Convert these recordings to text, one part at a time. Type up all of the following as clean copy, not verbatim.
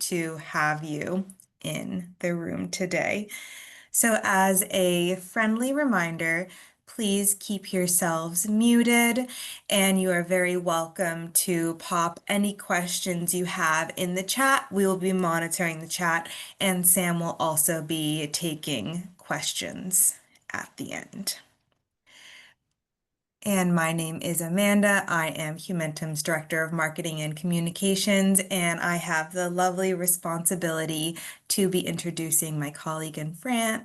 to have you in the room today. So, as a friendly reminder, please keep yourselves muted, and you are very welcome to pop any questions you have in the chat. We will be monitoring the chat, and Sam will also be taking questions at the end. And my name is Amanda. I am Humentum's Director of Marketing and Communications, and I have the lovely responsibility to be introducing my colleague and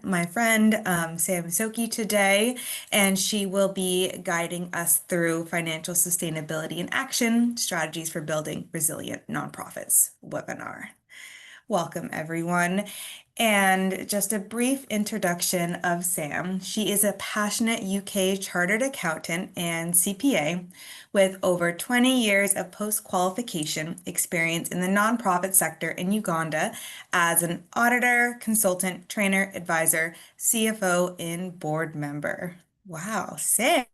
my friend, Sam Musoke today, and she will be guiding us through financial sustainability and action strategies for building resilient nonprofits webinar. Welcome, everyone. And just a brief introduction of Sam. She is a passionate UK chartered accountant and CPA with over 20 years of post-qualification experience in the nonprofit sector in Uganda as an auditor, consultant, trainer, advisor, CFO, and board member. Wow, Sam.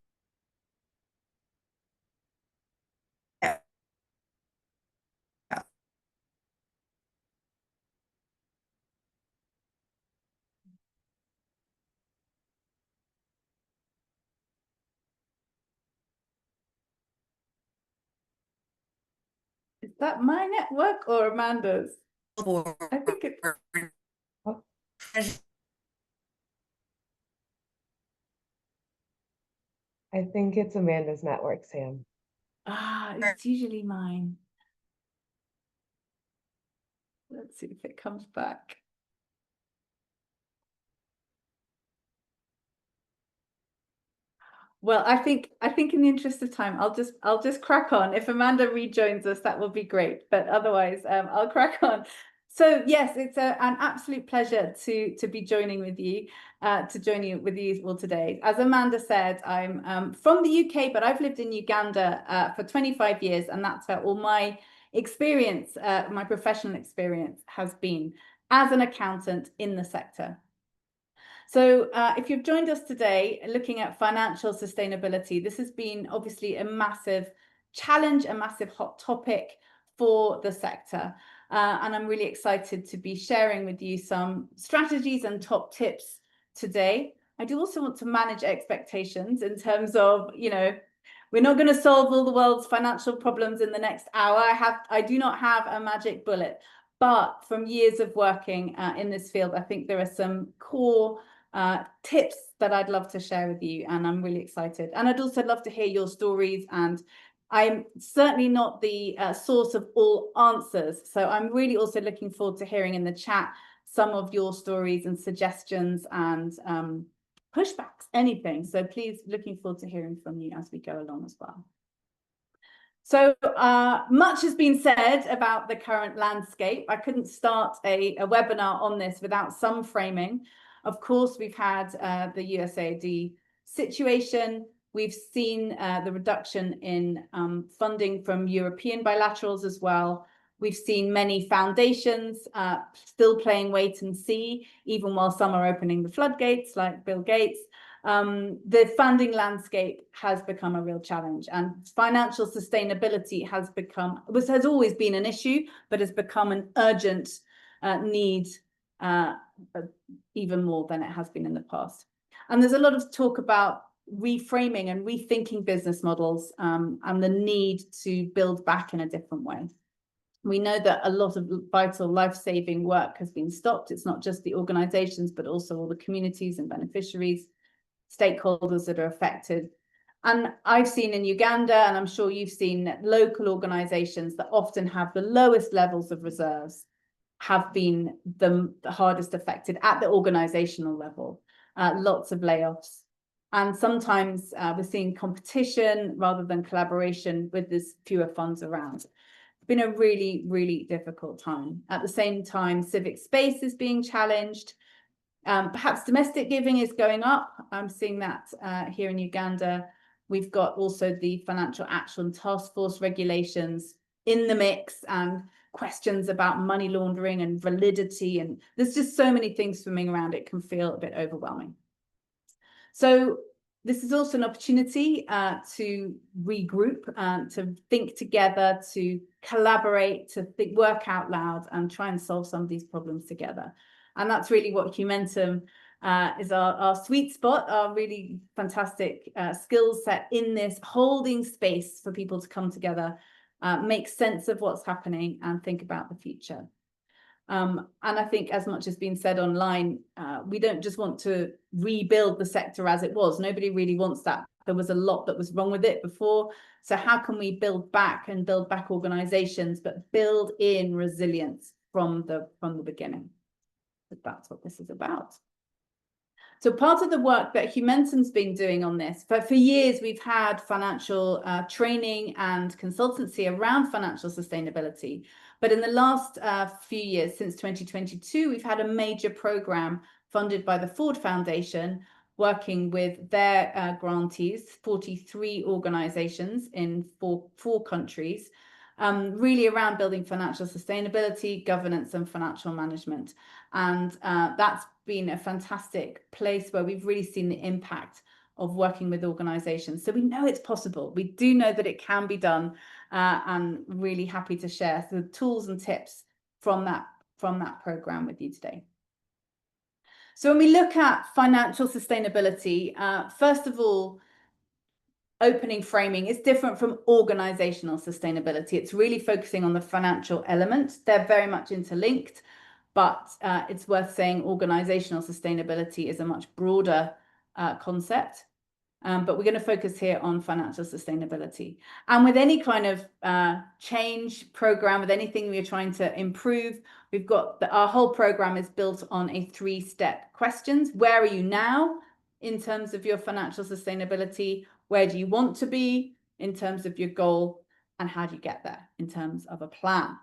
Is that my network or Amanda's? I think it's... Oh. I think it's Amanda's network, Sam. It's usually mine. Let's see if it comes back. Well, I think in the interest of time, I'll just crack on. If Amanda rejoins us, that will be great. But otherwise, I'll crack on. So yes, it's an absolute pleasure to be joining with you, with you all today. As Amanda said, I'm from the UK, but I've lived in Uganda for 25 years, and that's where all my experience, my professional experience, has been as an accountant in the sector. So if you've joined us today looking at financial sustainability, this has been obviously a massive challenge, a massive hot topic for the sector. And I'm really excited to be sharing with you some strategies and top tips today. I do also want to manage expectations in terms of, we're not going to solve all the world's financial problems in the next hour. I do not have a magic bullet, but from years of working in this field, I think there are some core tips that I'd love to share with you, and I'm really excited. And I'd also love to hear your stories, and I'm certainly not the source of all answers. So I'm really also looking forward to hearing in the chat some of your stories and suggestions and pushbacks, anything. So please, looking forward to hearing from you as we go along as well. So much has been said about the current landscape. I couldn't start a webinar on this without some framing. Of course, we've had the USAID situation. We've seen the reduction in funding from European bilaterals as well. We've seen many foundations still playing wait and see, even while some are opening the floodgates, like Bill Gates. The funding landscape has become a real challenge, and financial sustainability has always been an issue, but has become an urgent need even more than it has been in the past. And there's a lot of talk about reframing and rethinking business models and the need to build back in a different way. We know that a lot of vital life-saving work has been stopped. It's not just the organizations, but also all the communities and beneficiaries, stakeholders that are affected. And I've seen in Uganda, and I'm sure you've seen, local organizations that often have the lowest levels of reserves have been the hardest affected at the organizational level. Lots of layoffs. And sometimes we're seeing competition rather than collaboration with there's fewer funds around. It's been a really, really difficult time. At the same time, civic space is being challenged. Perhaps domestic giving is going up. I'm seeing that here in Uganda. We've got also the Financial Action Task Force regulations in the mix, and questions about money laundering and validity, and there's just so many things swimming around. It can feel a bit overwhelming. So this is also an opportunity to regroup, to think together, to collaborate, to work out loud and try and solve some of these problems together. And that's really what Humentum is our sweet spot, our really fantastic skill set in this, holding space for people to come together, make sense of what's happening and think about the future. And I think, as much has been said online, we don't just want to rebuild the sector as it was. Nobody really wants that. There was a lot that was wrong with it before. So how can we build back organizations, but build in resilience from the beginning? But that's what this is about. So part of the work that Humentum's been doing on this, for years we've had financial training and consultancy around financial sustainability. But in the last few years, since 2022, we've had a major program funded by the Ford Foundation, working with their grantees, 43 organizations in four countries, really around building financial sustainability, governance, and financial management. And that's been a fantastic place where we've really seen the impact of working with organizations. So we know it's possible. We do know that it can be done, and really happy to share the tools and tips from that program with you today. So when we look at financial sustainability, first of all, opening framing is different from organizational sustainability. It's really focusing on the financial element. They're very much interlinked, but it's worth saying organizational sustainability is a much broader concept. But we're going to focus here on financial sustainability. And with any kind of change program, with anything we're trying to improve, we've got our whole program is built on a 3-step questions. Where are you now in terms of your financial sustainability? Where do you want to be in terms of your goal? And how do you get there in terms of a plan?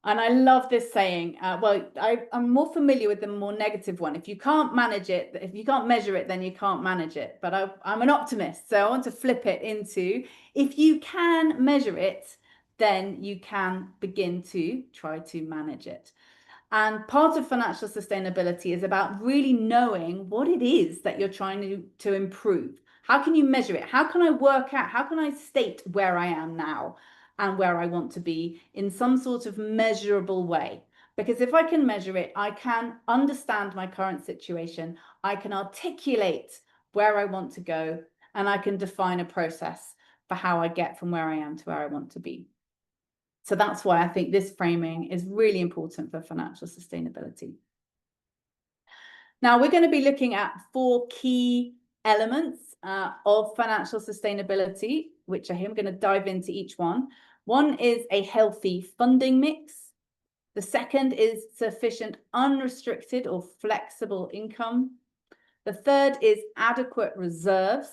And I love this saying. Well, I'm more familiar with the more negative one. If you can't manage it, if you can't measure it, then you can't manage it. But I'm an optimist, so I want to flip it into, if you can measure it, then you can begin to try to manage it. And part of financial sustainability is about really knowing what it is that you're trying to improve. How can you measure it? How can I work out? How can I state where I am now and where I want to be in some sort of measurable way? Because if I can measure it, I can understand my current situation. I can articulate where I want to go, and I can define a process for how I get from where I am to where I want to be. So that's why I think this framing is really important for financial sustainability. Now, we're going to be looking at 4 key elements of financial sustainability, which I'm going to dive into each one. One is a healthy funding mix. The second is sufficient unrestricted or flexible income. The third is adequate reserves.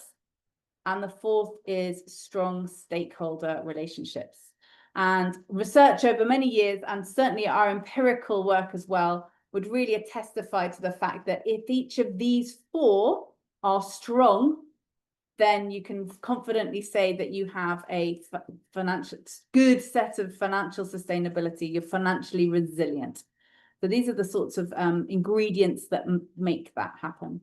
And the fourth is strong stakeholder relationships. And research over many years, and certainly our empirical work as well, would really testify to the fact that if each of these 4 are strong, then you can confidently say that you have a good set of financial sustainability. You're financially resilient. So these are the sorts of ingredients that make that happen.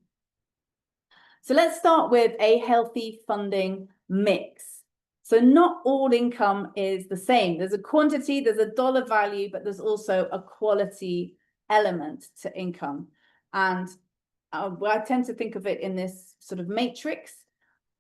So let's start with a healthy funding mix. So not all income is the same. There's a quantity, there's a dollar value, but there's also a quality element to income. And I tend to think of it in this sort of matrix.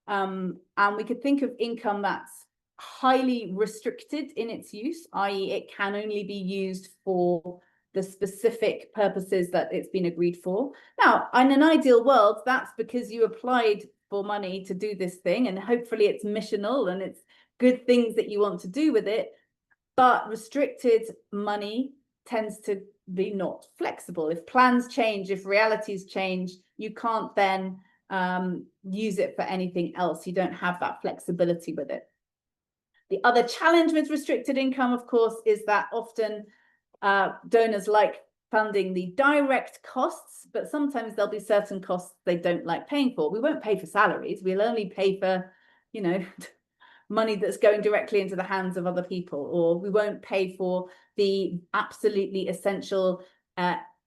And we could think of income that's highly restricted in its use, i.e. it can only be used for the specific purposes that it's been agreed for. Now, in an ideal world, that's because you applied for money to do this thing, and hopefully it's missional and it's good things that you want to do with it. But restricted money tends to be not flexible. If plans change, if realities change, you can't then use it for anything else. You don't have that flexibility with it. The other challenge with restricted income, of course, is that often donors like funding the direct costs, but sometimes there'll be certain costs they don't like paying for. We won't pay for salaries. We'll only pay for, you know, money that's going directly into the hands of other people, or we won't pay for the absolutely essential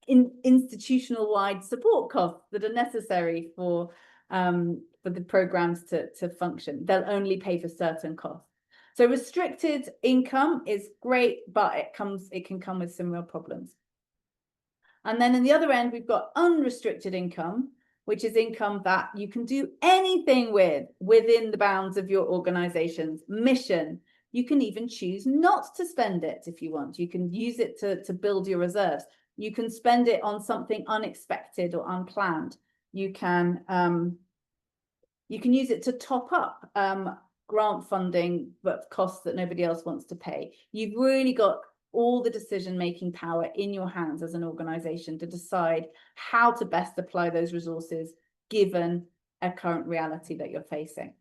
institutional-wide support costs that are necessary for for the programs to function. They'll only pay for certain costs. So restricted income is great, but it can come with some real problems. And then in the other end, we've got unrestricted income, which is income that you can do anything with within the bounds of your organization's mission. You can even choose not to spend it if you want. You can use it to build your reserves. You can spend it on something unexpected or unplanned. You can use it to top up grant funding, but costs that nobody else wants to pay. You've really got all the decision-making power in your hands as an organization to decide how to best apply those resources given a current reality that you're facing.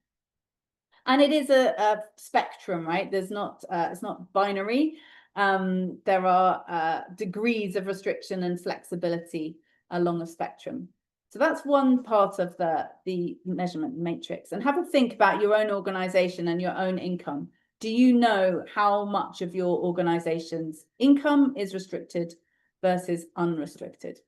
And it is a spectrum, right? There's not, it's not binary. There are degrees of restriction and flexibility along a spectrum. So that's one part of the measurement matrix. And have a think about your own organization and your own income. Do you know how much of your organization's income is restricted versus unrestricted?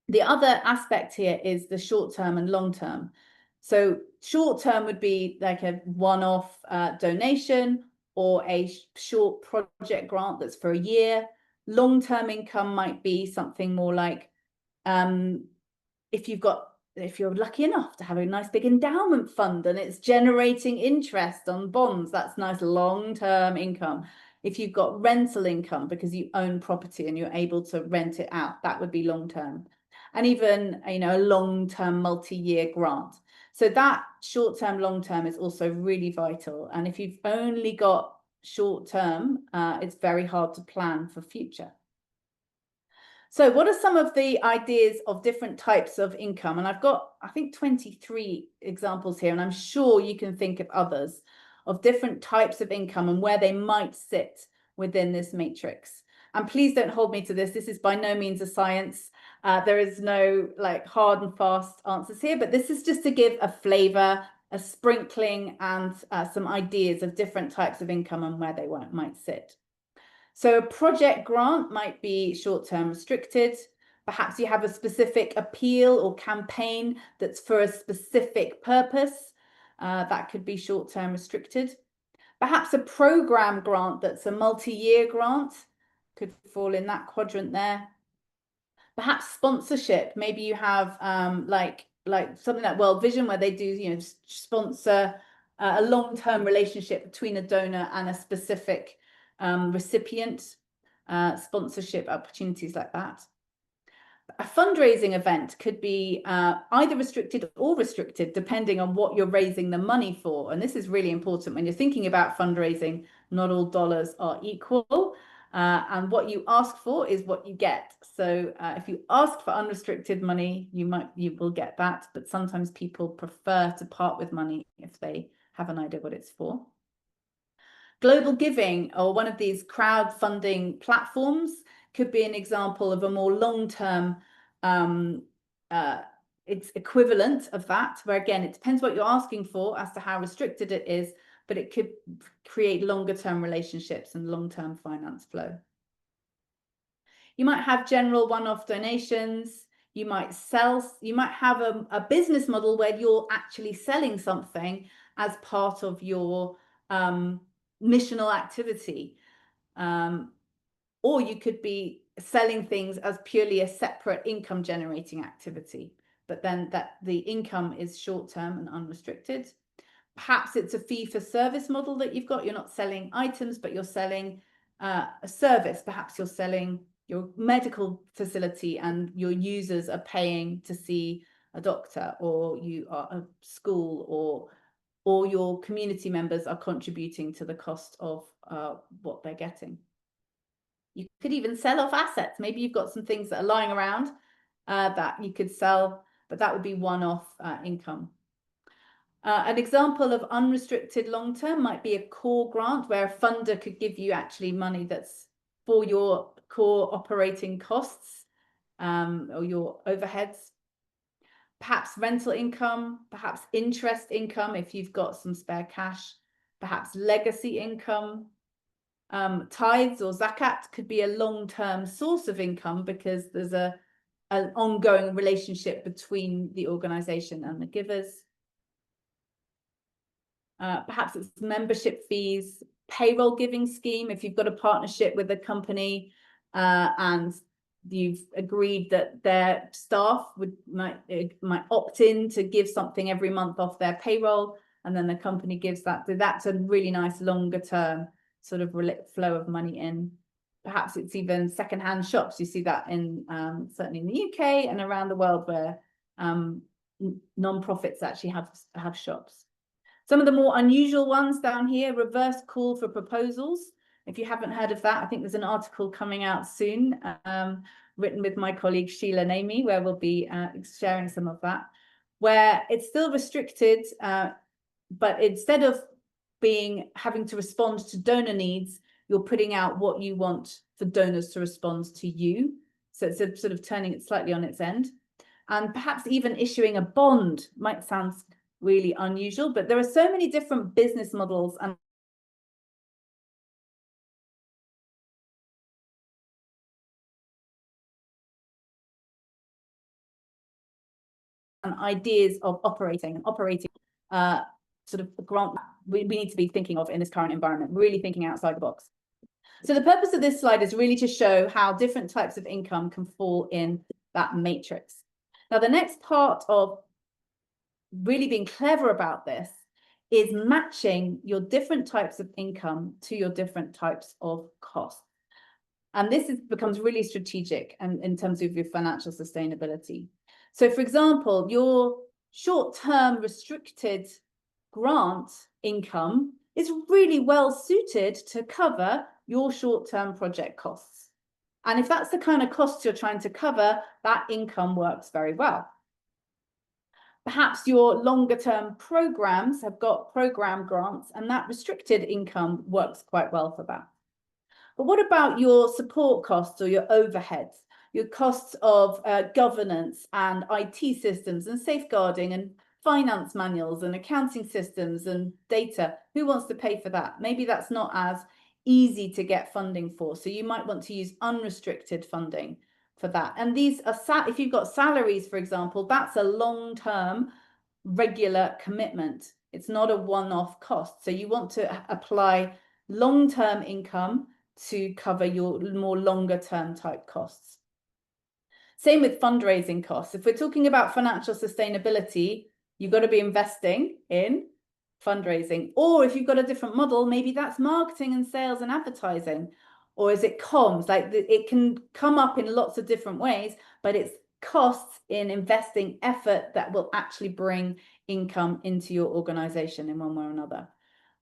The other aspect here is the short term and long term. So short term would be like a one-off donation or a short project grant that's for a year. Long-term income might be something more like if you're lucky enough to have a nice big endowment fund and it's generating interest on bonds, that's nice long-term income. If you've got rental income because you own property and you're able to rent it out, that would be long-term. And even, a long-term multi-year grant. So that short-term, long-term is also really vital. And if you've only got short-term, it's very hard to plan for future. So what are some of the ideas of different types of income? And I've got, I think, 23 examples here, and I'm sure you can think of others of different types of income and where they might sit within this matrix. And please don't hold me to this. This is by no means a science. There is no hard and fast answers here, but this is just to give a flavor, a sprinkling, and some ideas of different types of income and where they might sit. So a project grant might be short-term restricted. Perhaps you have a specific appeal or campaign that's for a specific purpose. That could be short-term restricted. Perhaps a program grant that's a multi-year grant could fall in that quadrant there. Perhaps sponsorship. Maybe you have like something like World Vision, where they do sponsor a long-term relationship between a donor and a specific recipient, sponsorship opportunities like that. A fundraising event could be either restricted or restricted, depending on what you're raising the money for. And this is really important when you're thinking about fundraising. Not all dollars are equal, and what you ask for is what you get. So if you ask for unrestricted money, you will get that. But sometimes people prefer to part with money if they have an idea what it's for. Global giving, or one of these crowdfunding platforms, could be an example of a more long-term it's equivalent of that, where again, it depends what you're asking for as to how restricted it is, but it could create longer-term relationships and long-term finance flow. You might have general one-off donations. You might have a business model where you're actually selling something as part of your missional activity, or you could be selling things as purely a separate income generating activity, but then that the income is short-term and unrestricted. Perhaps it's a fee for service model that you've got. You're not selling items, but you're selling a service. Perhaps you're selling your medical facility and your users are paying to see a doctor, or you are a school, or your community members are contributing to the cost of what they're getting. You could even sell off assets. Maybe you've got some things that are lying around that you could sell, but that would be one-off income. An example of unrestricted long-term might be a core grant, where a funder could give you actually money that's for your core operating costs or your overheads. Perhaps rental income, perhaps interest income if you've got some spare cash, perhaps legacy income. Tithes or zakat could be a long-term source of income because there's a an ongoing relationship between the organization and the givers. Perhaps it's membership fees, payroll giving scheme. If you've got a partnership with a company and you've agreed that their staff might opt in to give something every month off their payroll, and then the company gives that. So that's a really nice longer term sort of flow of money in. Perhaps it's even secondhand shops. You see that in certainly in the UK and around the world, where non-profits actually have shops. Some of the more unusual ones down here: reverse call for proposals. If you haven't heard of that, I think there's an article coming out soon, written with my colleague Sheila and Amy, where we'll be sharing some of that, where it's still restricted, but instead of having to respond to donor needs, you're putting out what you want for donors to respond to you. So it's a sort of turning it slightly on its end. And perhaps even issuing a bond might sound really unusual, but there are so many different business models and ideas of operating sort of grant we need to be thinking of in this current environment, really thinking outside the box. So the purpose of this slide is really to show how different types of income can fall in that matrix. Now, the next part of really being clever about this is matching your different types of income to your different types of costs. And this becomes really strategic and in terms of your financial sustainability. So, for example, your short-term restricted grant income is really well suited to cover your short-term project costs. And if that's the kind of costs you're trying to cover, that income works very well. Perhaps your longer-term programs have got program grants, and that restricted income works quite well for that. But what about your support costs or your overheads, your costs of governance and IT systems and safeguarding and finance manuals and accounting systems and data? Who wants to pay for that? Maybe that's not as easy to get funding for. So you might want to use unrestricted funding for that. And these are, if you've got salaries, for example, that's a long-term regular commitment. It's not a one-off cost. So you want to apply long-term income to cover your more longer-term type costs. Same with fundraising costs. If we're talking about financial sustainability, you've got to be investing in fundraising. Or if you've got a different model, maybe that's marketing and sales and advertising. Or is it comms? Like it can come up in lots of different ways, but it's costs in investing effort that will actually bring income into your organization in one way or another.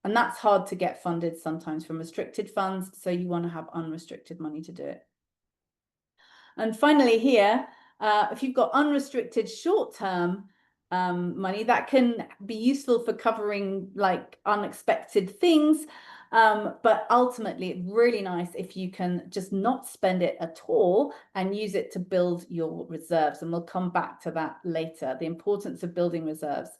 And that's hard to get funded sometimes from restricted funds. So you want to have unrestricted money to do it. And finally here, if you've got unrestricted short-term money, that can be useful for covering like unexpected things. But ultimately, it's really nice if you can just not spend it at all and use it to build your reserves. And we'll come back to that later, the importance of building reserves.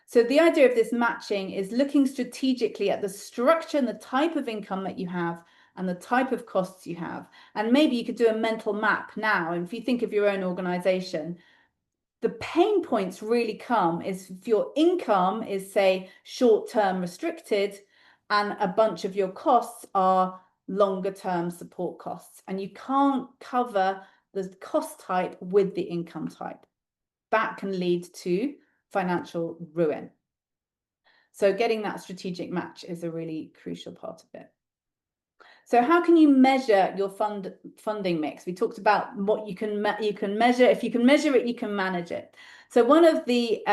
So the idea of this matching is looking strategically at the structure and the type of income that you have and the type of costs you have. And maybe you could do a mental map now. And if you think of your own organization, the pain points really come is if your income is, say, short-term restricted and a bunch of your costs are longer-term support costs. And you can't cover the cost type with the income type. That can lead to financial ruin. So getting that strategic match is a really crucial part of it. So how can you measure your funding mix? We talked about what you can measure. If you can measure it, you can manage it. So one of the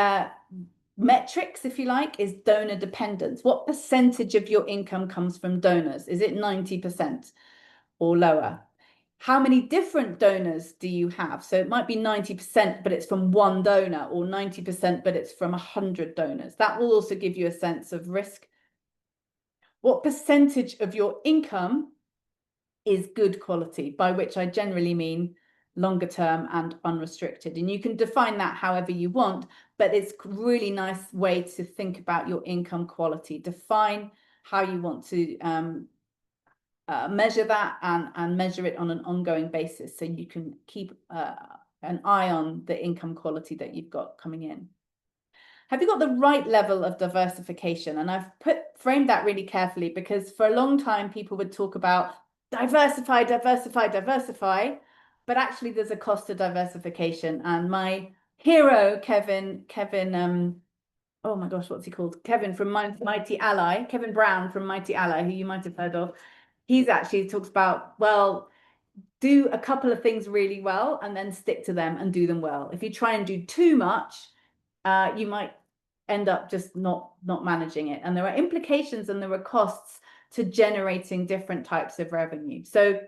metrics, if you like, is donor dependence. What percentage of your income comes from donors? Is it 90% or lower? How many different donors do you have? So it might be 90%, but it's from one donor, or 90%, but it's from 100 donors. That will also give you a sense of risk. What percentage of your income is good quality, by which I generally mean longer term and unrestricted. And you can define that however you want, but it's a really nice way to think about your income quality. Define how you want to measure that and measure it on an ongoing basis so you can keep an eye on the income quality that you've got coming in. Have you got the right level of diversification? And I've framed that really carefully, because for a long time people would talk about diversify, diversify, diversify, but actually there's a cost to diversification. And my hero, Kevin, oh my gosh, what's he called? Kevin from Mighty Ally, Kevin Brown from Mighty Ally, who you might have heard of. He's actually talks about, well, do a couple of things really well and then stick to them and do them well. If you try and do too much, you might end up just not managing it. And there are implications and there are costs to generating different types of revenue. So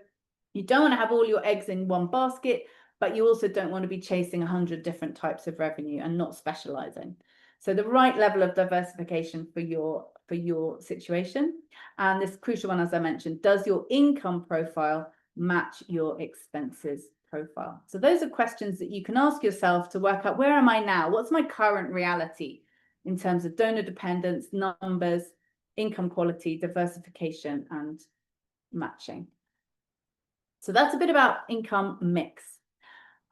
you don't want to have all your eggs in one basket, but you also don't want to be chasing 100 different types of revenue and not specializing. So the right level of diversification for your situation. And this crucial one, as I mentioned, does your income profile match your expenses profile? So those are questions that you can ask yourself to work out, where am I now? What's my current reality in terms of donor dependence, numbers, income quality, diversification, and matching? So that's a bit about income mix,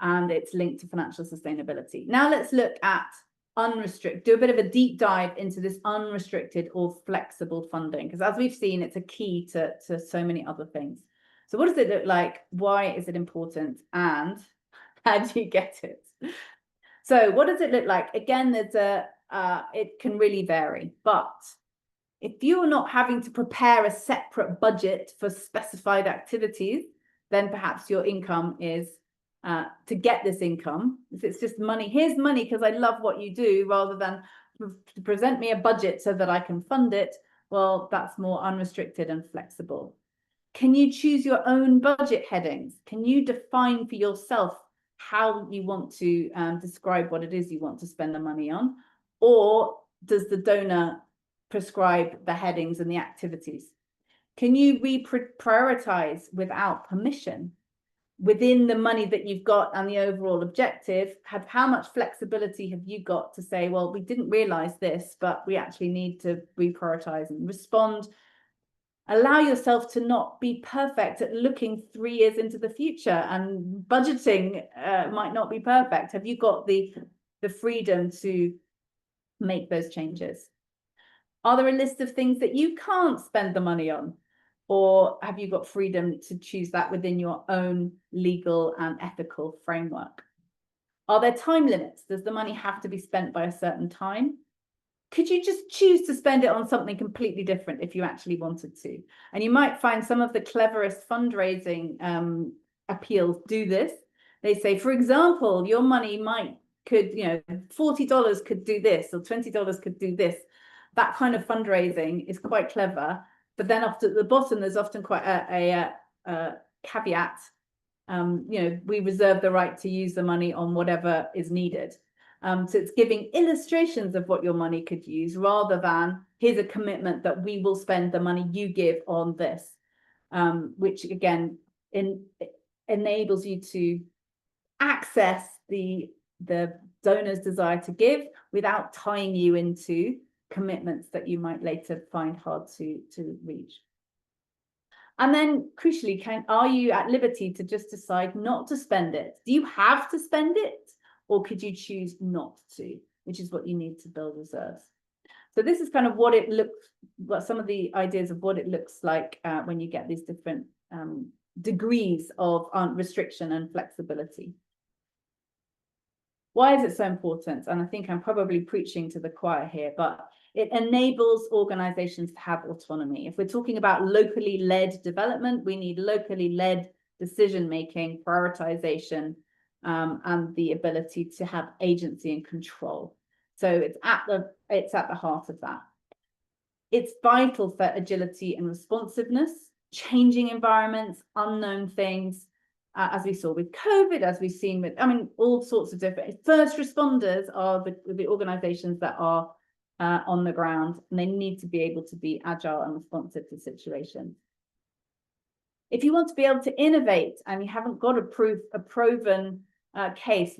and it's linked to financial sustainability. Now let's look at unrestricted, do a bit of a deep dive into this unrestricted or flexible funding, because as we've seen, it's a key to so many other things. So what does it look like? Why is it important? And how do you get it? So what does it look like? Again, it can really vary, but if you're not having to prepare a separate budget for specified activities, then perhaps your income is to get this income. If it's just money, here's money because I love what you do, rather than to present me a budget so that I can fund it, well, that's more unrestricted and flexible. Can you choose your own budget headings? Can you define for yourself how you want to describe what it is you want to spend the money on? Or does the donor prescribe the headings and the activities? Can you reprioritize without permission within the money that you've got and the overall objective? How much flexibility have you got to say, well, we didn't realize this, but we actually need to reprioritize and respond? Allow yourself to not be perfect at looking 3 years into the future, and budgeting might not be perfect. Have you got the freedom to make those changes? Are there a list of things that you can't spend the money on? Or have you got freedom to choose that within your own legal and ethical framework? Are there time limits? Does the money have to be spent by a certain time? Could you just choose to spend it on something completely different if you actually wanted to? And you might find some of the cleverest fundraising appeals do this. They say, for example, your money could, $40 could do this, or $20 could do this. That kind of fundraising is quite clever. But then up at the bottom, there's often quite a caveat. We reserve the right to use the money on whatever is needed. So it's giving illustrations of what your money could use, rather than here's a commitment that we will spend the money you give on this, which again enables you to access the donor's desire to give without tying you into commitments that you might later find hard to reach. And then crucially, are you at liberty to just decide not to spend it? Do you have to spend it? Or could you choose not to, which is what you need to build reserves. So this is kind of some of the ideas of what it looks like when you get these different degrees of restriction and flexibility. Why is it so important? And I think I'm probably preaching to the choir here, but it enables organizations to have autonomy. If we're talking about locally led development, we need locally led decision-making, prioritization, and the ability to have agency and control. So it's at the heart of that. It's vital for agility and responsiveness, changing environments, unknown things, as we saw with COVID, as we've seen with, all sorts of different. First responders are the organizations that are on the ground, and they need to be able to be agile and responsive to situations. If you want to be able to innovate and you haven't got a proven case,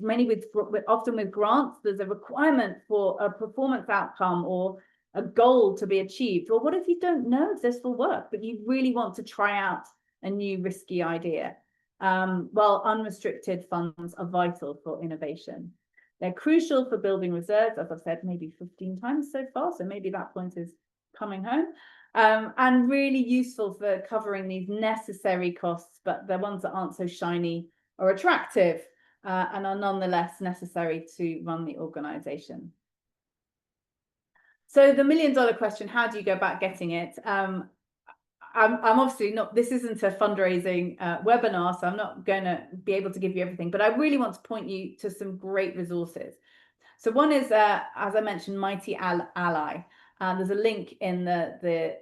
often with grants, there's a requirement for a performance outcome or a goal to be achieved. Or what if you don't know if this will work, but you really want to try out a new risky idea? While unrestricted funds are vital for innovation. They're crucial for building reserves, as I've said, maybe 15 times so far, so maybe that point is coming home, and really useful for covering these necessary costs, but the ones that aren't so shiny or attractive, and are nonetheless necessary to run the organization. So the $1 million question, how do you go about getting it? I'm obviously not, this isn't a fundraising webinar, so I'm not going to be able to give you everything, but I really want to point you to some great resources. So one is, as I mentioned, Mighty Ally. There's a link in the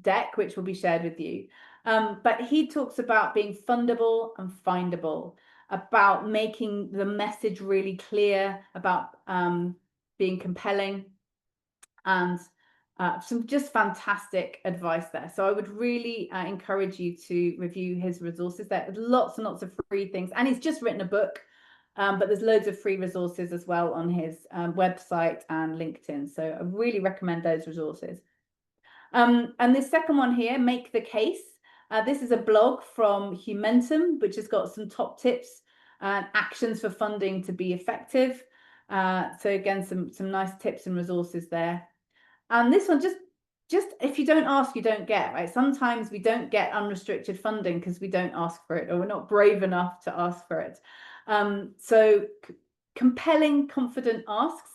deck, which will be shared with you. But he talks about being fundable and findable, about making the message really clear, about being compelling, and some just fantastic advice there. So I would really encourage you to review his resources. There's lots and lots of free things, and he's just written a book, but there's loads of free resources as well on his website and LinkedIn. So I really recommend those resources. And the second one here, Make the Case. This is a blog from Humentum, which has got some top tips and actions for funding to be effective. So again, some nice tips and resources there. And this one, just if you don't ask, you don't get, right? Sometimes we don't get unrestricted funding because we don't ask for it, or we're not brave enough to ask for it. So compelling, confident asks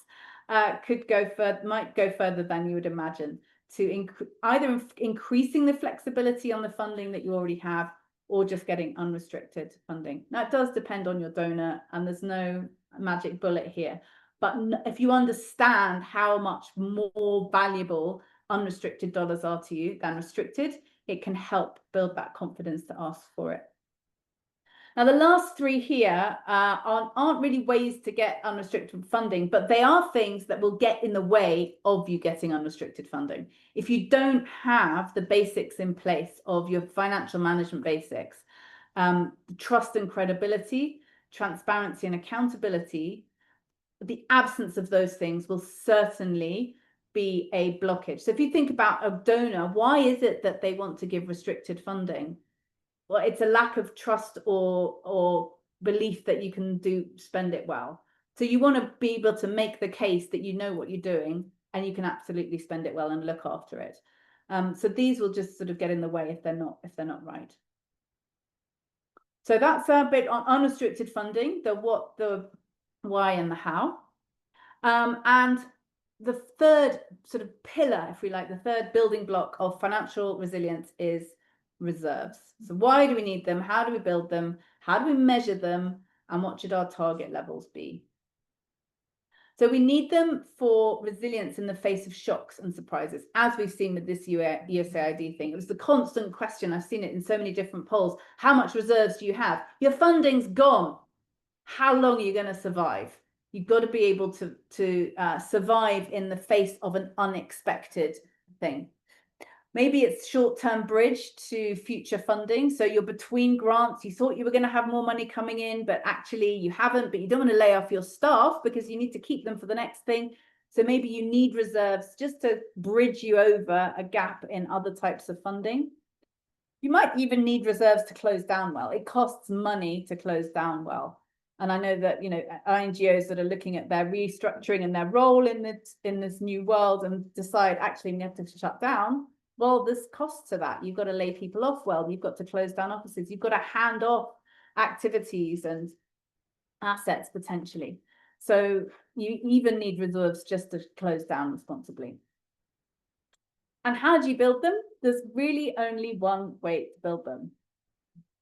might go further than you would imagine, to either increasing the flexibility on the funding that you already have, or just getting unrestricted funding. Now, it does depend on your donor, and there's no magic bullet here. But if you understand how much more valuable unrestricted dollars are to you than restricted, it can help build that confidence to ask for it. Now, the last three here aren't really ways to get unrestricted funding, but they are things that will get in the way of you getting unrestricted funding. If you don't have the basics in place of your financial management basics, trust and credibility, transparency and accountability, the absence of those things will certainly be a blockage. So if you think about a donor, why is it that they want to give restricted funding? Well, it's a lack of trust or belief that you can spend it well. So you want to be able to make the case that you know what you're doing and you can absolutely spend it well and look after it. So these will just sort of get in the way if they're not right. So that's a bit on unrestricted funding, the what, the why, and the how. And the third sort of pillar, if we like, the third building block of financial resilience is reserves. So why do we need them? How do we build them? How do we measure them? And what should our target levels be? So we need them for resilience in the face of shocks and surprises, as we've seen with this USAID thing. It was the constant question. I've seen it in so many different polls. How much reserves do you have? Your funding's gone. How long are you going to survive? You've got to be able to survive in the face of an unexpected thing. Maybe it's short-term bridge to future funding. So you're between grants. You thought you were going to have more money coming in, but actually you haven't, but you don't want to lay off your staff because you need to keep them for the next thing. So maybe you need reserves just to bridge you over a gap in other types of funding. You might even need reserves to close down well. It costs money to close down well. And I know that, you know, NGOs that are looking at their restructuring and their role in this new world and decide actually we have to shut down. Well, there's costs to that. You've got to lay people off well. You've got to close down offices. You've got to hand off activities and assets potentially. So you even need reserves just to close down responsibly. And how do you build them? There's really only one way to build them,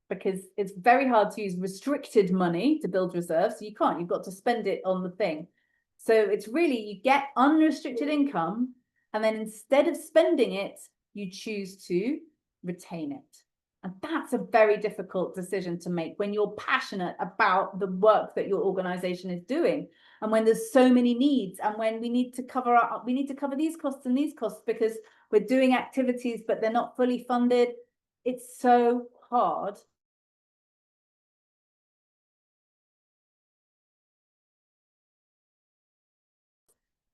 because it's very hard to use restricted money to build reserves. So you can't, you've got to spend it on the thing. So it's really, you get unrestricted income, and then instead of spending it, you choose to retain it. And that's a very difficult decision to make when you're passionate about the work that your organization is doing. And when there's so many needs, and when we need to cover these costs and these costs because we're doing activities, but they're not fully funded. It's so hard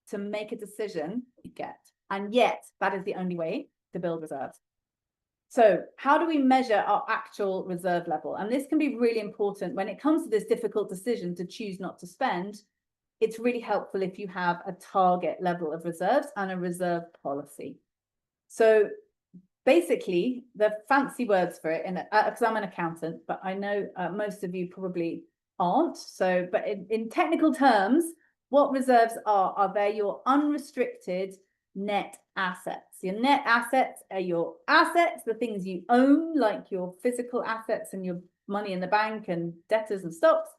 to make a decision you get. And yet that is the only way to build reserves. So how do we measure our actual reserve level? And this can be really important when it comes to this difficult decision to choose not to spend. It's really helpful if you have a target level of reserves and a reserve policy. So basically, the fancy words for it, because I'm an accountant, but I know most of you probably aren't. So, but in technical terms, what reserves are they your unrestricted net assets. Your net assets are your assets, the things you own, like your physical assets and your money in the bank and debtors and stocks.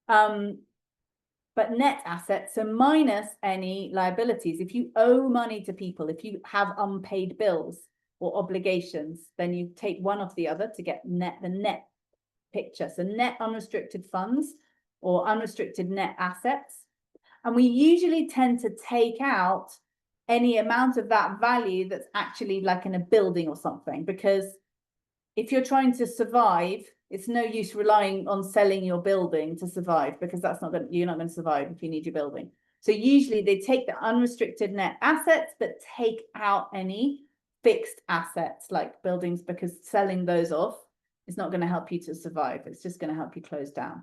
But net assets, so minus any liabilities. If you owe money to people, if you have unpaid bills or obligations, then you take one off the other to get the net picture. So net unrestricted funds or unrestricted net assets. And we usually tend to take out any amount of that value that's actually like in a building or something, because if you're trying to survive, it's no use relying on selling your building to survive, because you're not going to survive if you need your building. So usually they take the unrestricted net assets, but take out any fixed assets like buildings, because selling those off is not going to help you to survive. It's just going to help you close down.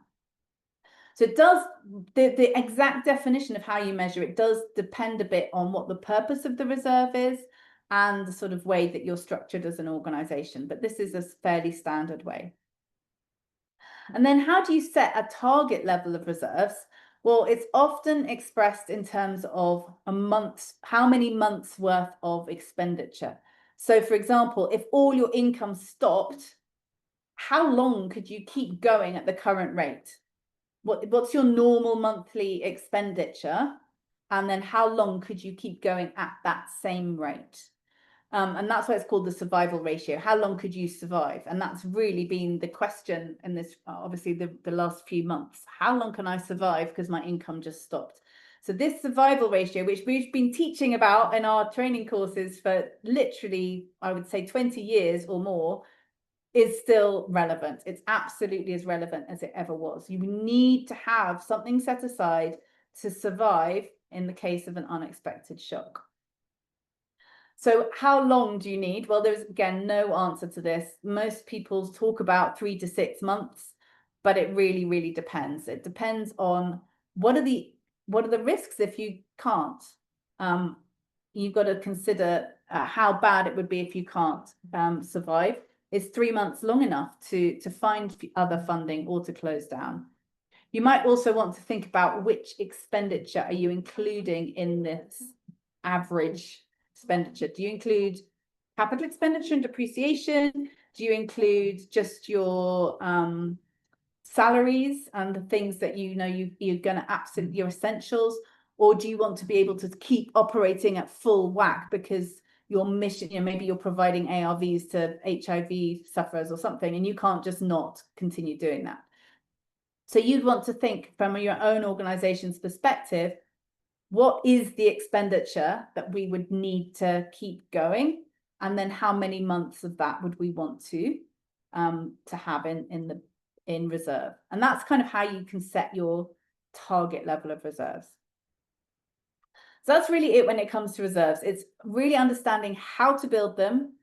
So it does, the exact definition of how you measure it does depend a bit on what the purpose of the reserve is and the sort of way that you're structured as an organization. But this is a fairly standard way. And then how do you set a target level of reserves? Well, it's often expressed in terms of a month, how many months worth of expenditure. So for example, if all your income stopped, how long could you keep going at the current rate? What's your normal monthly expenditure? And then how long could you keep going at that same rate? And that's why it's called the survival ratio. How long could you survive? And that's really been the question in this, obviously, the last few months. How long can I survive because my income just stopped? So this survival ratio, which we've been teaching about in our training courses for literally, I would say 20 years or more, is still relevant. It's absolutely as relevant as it ever was. You need to have something set aside to survive in the case of an unexpected shock. So how long do you need? Well, there's, again, no answer to this. Most people talk about 3 to 6 months, but it really, really depends. It depends on what are the risks if you can't. You've got to consider how bad it would be if you can't survive. Is 3 months long enough to find other funding or to close down? You might also want to think about which expenditure are you including in this average expenditure. Do you include capital expenditure and depreciation? Do you include just your salaries and the things that you're going to absolutely, your essentials? Or do you want to be able to keep operating at full whack because your mission, maybe you're providing ARVs to HIV sufferers or something, and you can't just not continue doing that. So you'd want to think from your own organization's perspective, what is the expenditure that we would need to keep going? And then how many months of that would we want to have in reserve? And that's kind of how you can set your target level of reserves. So that's really it when it comes to reserves. It's really understanding how to build them,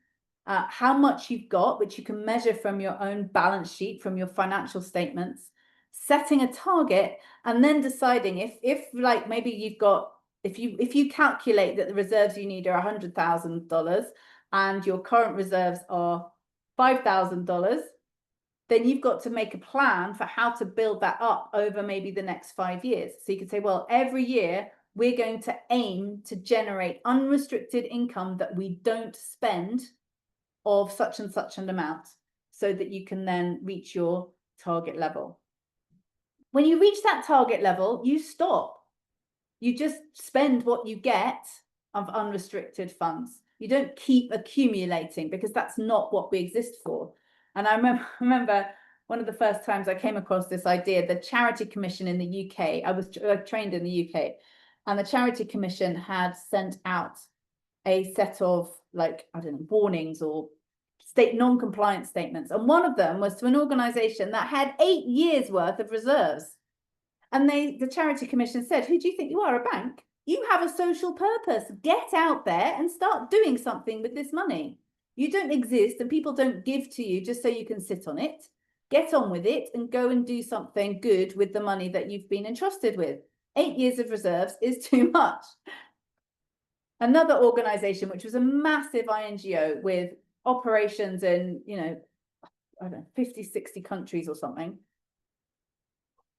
how much you've got, which you can measure from your own balance sheet, from your financial statements, setting a target, and then deciding if like maybe you've got, if you calculate that the reserves you need are $100,000 and your current reserves are $5,000, then you've got to make a plan for how to build that up over maybe the next 5 years. So you could say, well, every year we're going to aim to generate unrestricted income that we don't spend of such and such an amount, so that you can then reach your target level. When you reach that target level, you stop. You just spend what you get of unrestricted funds. You don't keep accumulating, because that's not what we exist for. And I remember one of the first times I came across this idea, the Charity Commission in the UK, I was trained in the UK, and the Charity Commission had sent out a set of, like, I don't know, warnings or non-compliance statements. And one of them was to an organization that had 8 years worth of reserves. And the Charity Commission said, who do you think you are, a bank? You have a social purpose. Get out there and start doing something with this money. You don't exist and people don't give to you just so you can sit on it. Get on with it and go and do something good with the money that you've been entrusted with. 8 years of reserves is too much. Another organization, which was a massive INGO with operations in, you know, I don't know, 50, 60 countries or something,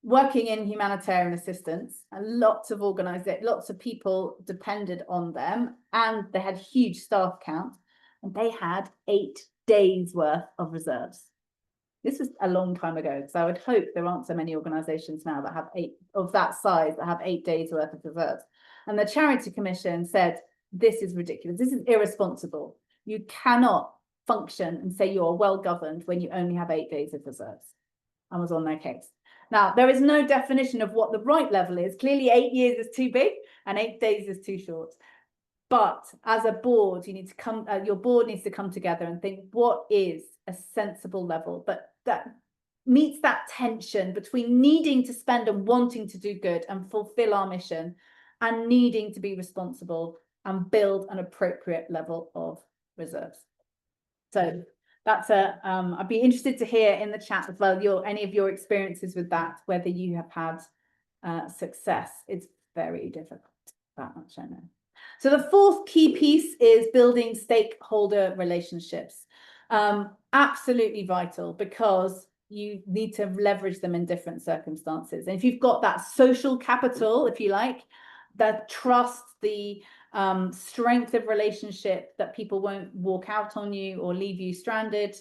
working in humanitarian assistance, and lots of people depended on them, and they had huge staff count, and they had 8 days worth of reserves. This was a long time ago, so I would hope there aren't so many organizations now that have 8 of that size that have 8 days worth of reserves. And the Charity Commission said, this is ridiculous, this is irresponsible. You cannot function and say you're well governed when you only have 8 days of reserves. I was on their case. Now, there is no definition of what the right level is. Clearly 8 years is too big and 8 days is too short. But as a board, you need to come, your board needs to come together and think, what is a sensible level, but that meets that tension between needing to spend and wanting to do good and fulfill our mission, and needing to be responsible and build an appropriate level of reserves. So that's I'd be interested to hear in the chat as well, any of your experiences with that, whether you have had success. It's very difficult, that much I know. So the fourth key piece is building stakeholder relationships. Absolutely vital, because you need to leverage them in different circumstances. And if you've got that social capital, if you like, that trust, the strength of relationship, that people won't walk out on you or leave you stranded,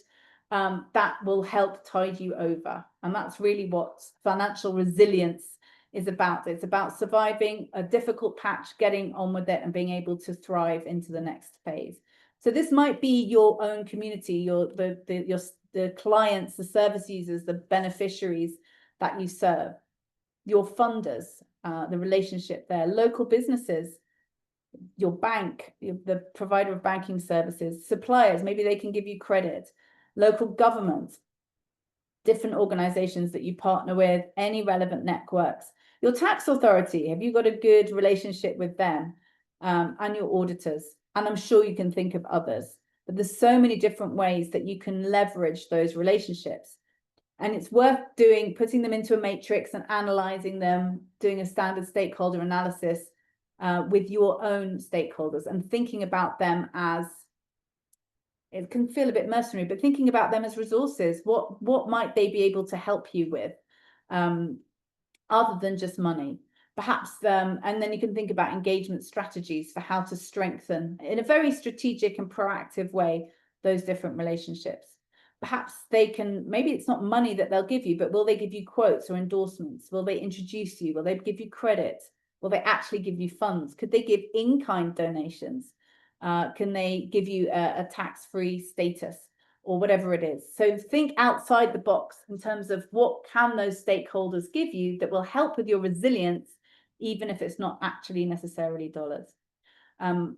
that will help tide you over. And that's really what financial resilience is about. It's about surviving a difficult patch, getting on with it, and being able to thrive into the next phase. So this might be your own community, the clients, the service users, the beneficiaries that you serve, your funders, the relationship there, local businesses, your bank, the provider of banking services, suppliers, maybe they can give you credit, local government, different organizations that you partner with, any relevant networks, your tax authority, have you got a good relationship with them, and your auditors? And I'm sure you can think of others, but there's so many different ways that you can leverage those relationships. And it's worth putting them into a matrix and analyzing them, doing a standard stakeholder analysis with your own stakeholders, and thinking about them as, it can feel a bit mercenary, but thinking about them as resources. What might they be able to help you with, other than just money? Perhaps, and then you can think about engagement strategies for how to strengthen, in a very strategic and proactive way, those different relationships. Perhaps they can, maybe it's not money that they'll give you, but will they give you quotes or endorsements? Will they introduce you? Will they give you credit? Will they actually give you funds? Could they give in-kind donations? Can they give you a tax-free status, or whatever it is? So think outside the box in terms of what can those stakeholders give you that will help with your resilience, even if it's not actually necessarily dollars.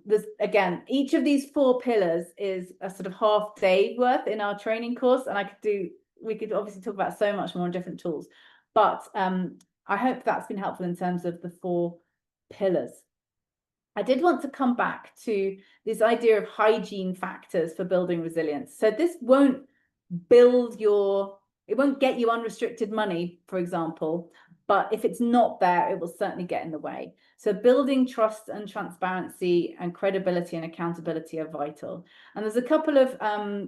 There's, again, each of these 4 pillars is a sort of half day worth in our training course, and we could obviously talk about so much more on different tools, but I hope that's been helpful in terms of the 4 pillars. I did want to come back to this idea of hygiene factors for building resilience. So this won't it won't get you unrestricted money, for example, but if it's not there, it will certainly get in the way. So building trust and transparency and credibility and accountability are vital. And there's a couple of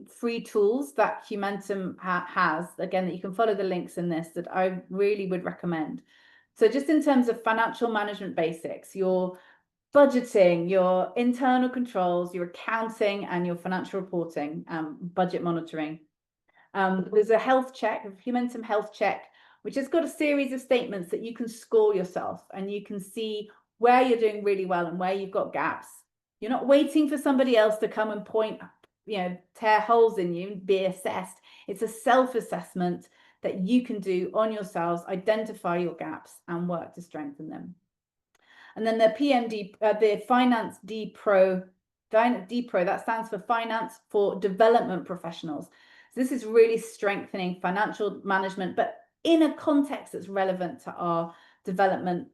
free tools that Humentum has, again, that you can follow the links in this, that I really would recommend. So just in terms of financial management basics, your budgeting, your internal controls, your accounting, and your financial reporting, budget monitoring. There's a health check, a Humentum health check, which has got a series of statements that you can score yourself, and you can see where you're doing really well and where you've got gaps. You're not waiting for somebody else to come and point, tear holes in you and be assessed. It's a self-assessment that you can do on yourselves, identify your gaps and work to strengthen them. And then the PMD, the Finance D-Pro, that stands for Finance for Development Professionals. So this is really strengthening financial management, but in a context that's relevant to our development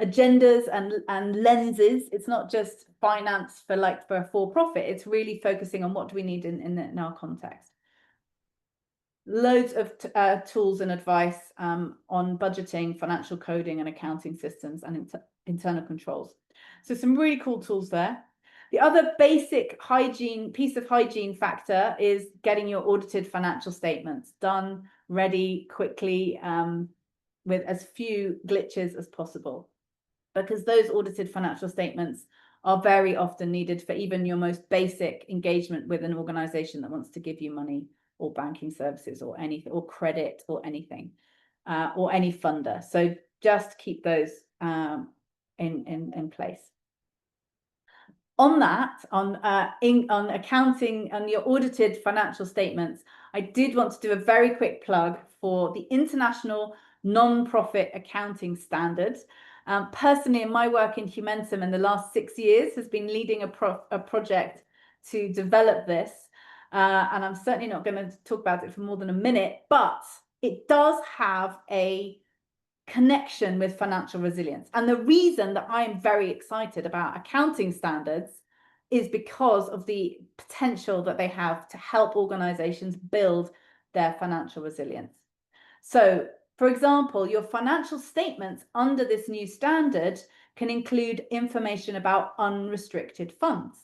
agendas and lenses. It's not just finance for a for-profit. It's really focusing on what do we need in our context. Loads of tools and advice on budgeting, financial coding and accounting systems and internal controls. So some really cool tools there. The other basic piece of hygiene factor is getting your audited financial statements done, ready, quickly, with as few glitches as possible. Because those audited financial statements are very often needed for even your most basic engagement with an organization that wants to give you money or banking services or anything, or credit or anything, or any funder. So just keep those in place. On that, on accounting and your audited financial statements, I did want to do a very quick plug for the International Non-Profit Accounting Standards. Personally, in my work in Humentum in the last 6 years has been leading a project to develop this. And I'm certainly not going to talk about it for more than a minute, but it does have a connection with financial resilience. And the reason that I'm very excited about accounting standards is because of the potential that they have to help organizations build their financial resilience. So, for example, your financial statements under this new standard can include information about unrestricted funds.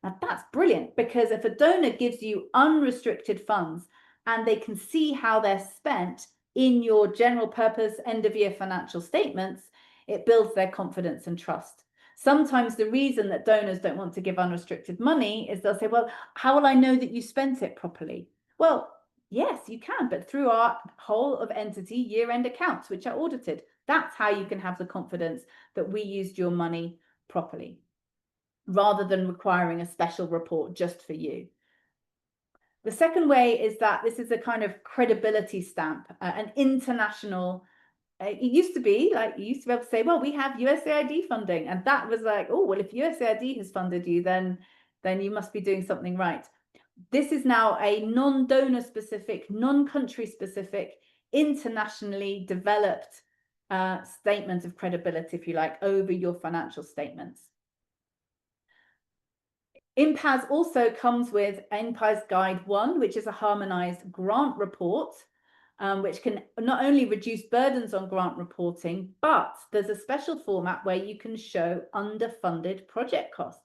Now, that's brilliant, because if a donor gives you unrestricted funds and they can see how they're spent in your general purpose end of year financial statements, it builds their confidence and trust. Sometimes the reason that donors don't want to give unrestricted money is they'll say, well, how will I know that you spent it properly? Well, yes, you can, but through our whole of entity year-end accounts, which are audited. That's how you can have the confidence that we used your money properly, rather than requiring a special report just for you. The second way is that this is a kind of credibility stamp, an international. It used to be like, you used to be able to say, well, we have USAID funding. And that was like, oh, well, if USAID has funded you, then you must be doing something right. This is now a non-donor specific, non-country specific, internationally developed statement of credibility, if you like, over your financial statements. INPAS also comes with INPAS Guide 1, which is a harmonized grant report, which can not only reduce burdens on grant reporting, but there's a special format where you can show underfunded project costs.